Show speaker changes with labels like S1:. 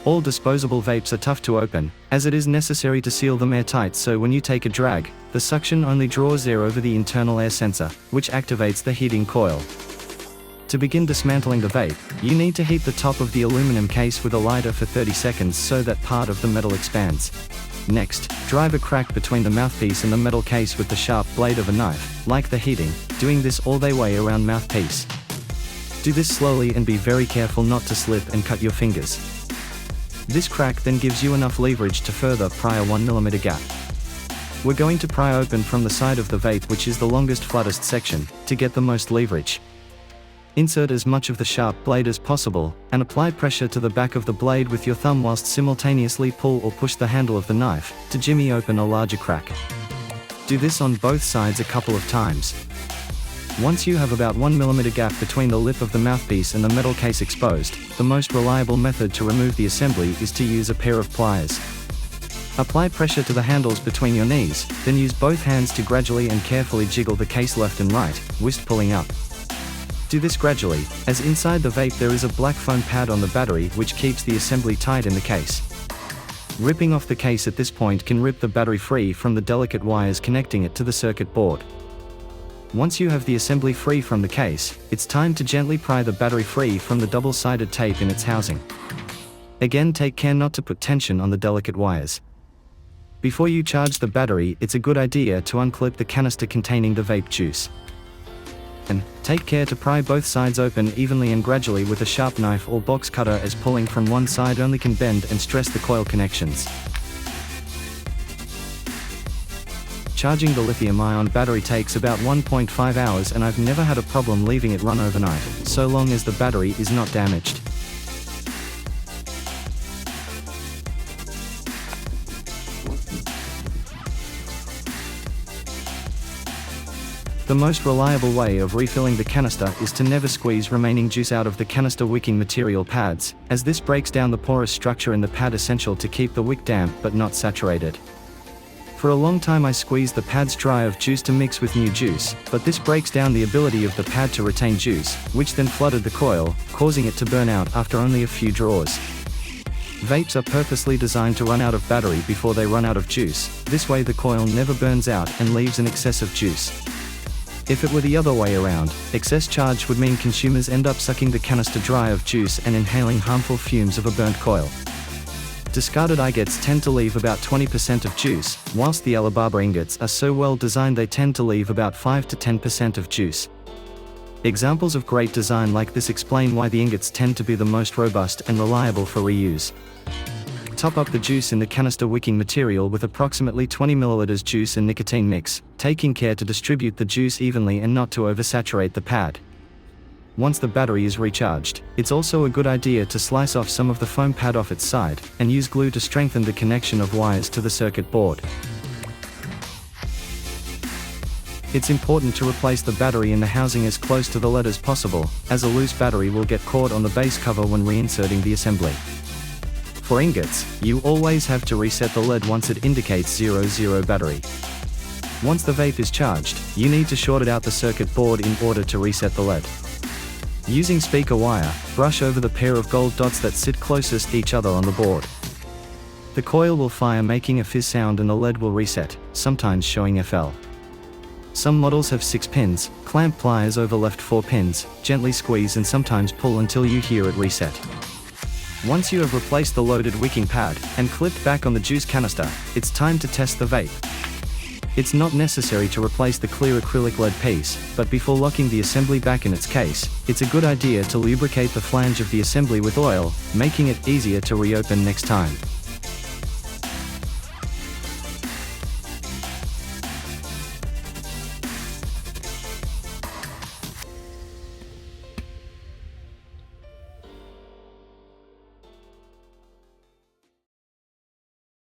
S1: All disposable vapes are tough to open, as it is necessary to seal them airtight, so when you take a drag, the suction only draws air over the internal air sensor, which activates the heating coil. To begin dismantling the vape, you need to heat the top of the aluminum case with a lighter for 30 seconds so that part of the metal expands. Next, drive a crack between the mouthpiece and the metal case with the sharp blade of a knife, like the heating, doing this all the way around mouthpiece. Do this slowly and be very careful not to slip and cut your fingers. This crack then gives you enough leverage to further pry a 1mm gap. We're going to pry open from the side of the vape, which is the longest flattest section, to get the most leverage. Insert as much of the sharp blade as possible, and apply pressure to the back of the blade with your thumb whilst simultaneously pull or push the handle of the knife, to jimmy open a larger crack. Do this on both sides a couple of times. Once you have about 1mm gap between the lip of the mouthpiece and the metal case exposed, the most reliable method to remove the assembly is to use a pair of pliers. Apply pressure to the handles between your knees, then use both hands to gradually and carefully jiggle the case left and right, whilst pulling up. Do this gradually, as inside the vape there is a black foam pad on the battery which keeps the assembly tight in the case. Ripping off the case at this point can rip the battery free from the delicate wires connecting it to the circuit board. Once you have the assembly free from the case, it's time to gently pry the battery free from the double-sided tape in its housing. Again, take care not to put tension on the delicate wires. Before you charge the battery, it's a good idea to unclip the canister containing the vape juice. And take care to pry both sides open evenly and gradually with a sharp knife or box cutter, as pulling from one side only can bend and stress the coil connections. Charging the lithium-ion battery takes about 1.5 hours, and I've never had a problem leaving it run overnight, so long as the battery is not damaged. The most reliable way of refilling the canister is to never squeeze remaining juice out of the canister wicking material pads, as this breaks down the porous structure in the pad, essential to keep the wick damp but not saturated. For a long time I squeezed the pads dry of juice to mix with new juice, but this breaks down the ability of the pad to retain juice, which then flooded the coil, causing it to burn out after only a few draws. Vapes are purposely designed to run out of battery before they run out of juice, this way the coil never burns out and leaves an excess of juice. If it were the other way around, excess charge would mean consumers end up sucking the canister dry of juice and inhaling harmful fumes of a burnt coil. Discarded ingots tend to leave about 20% of juice, whilst the alibarbar ingots are so well designed they tend to leave about 5 to 10% of juice. Examples of great design like this explain why the ingots tend to be the most robust and reliable for reuse. Top up the juice in the canister wicking material with approximately 20 ml juice and nicotine mix, taking care to distribute the juice evenly and not to oversaturate the pad. Once the battery is recharged, it's also a good idea to slice off some of the foam pad off its side, and use glue to strengthen the connection of wires to the circuit board. It's important to replace the battery in the housing as close to the lead as possible, as a loose battery will get caught on the base cover when reinserting the assembly. For ingots, you always have to reset the lead once it indicates 00 battery. Once the vape is charged, you need to short out the circuit board in order to reset the lead. Using speaker wire, brush over the pair of gold dots that sit closest each other on the board. The coil will fire, making a fizz sound, and the lead will reset, sometimes showing FL. Some models have 6 pins, clamp pliers over left 4 pins, gently squeeze and sometimes pull until you hear it reset. Once you have replaced the loaded wicking pad, and clipped back on the juice canister, it's time to test the vape. It's not necessary to replace the clear acrylic lead piece, but before locking the assembly back in its case, it's a good idea to lubricate the flange of the assembly with oil, making it easier to reopen next time.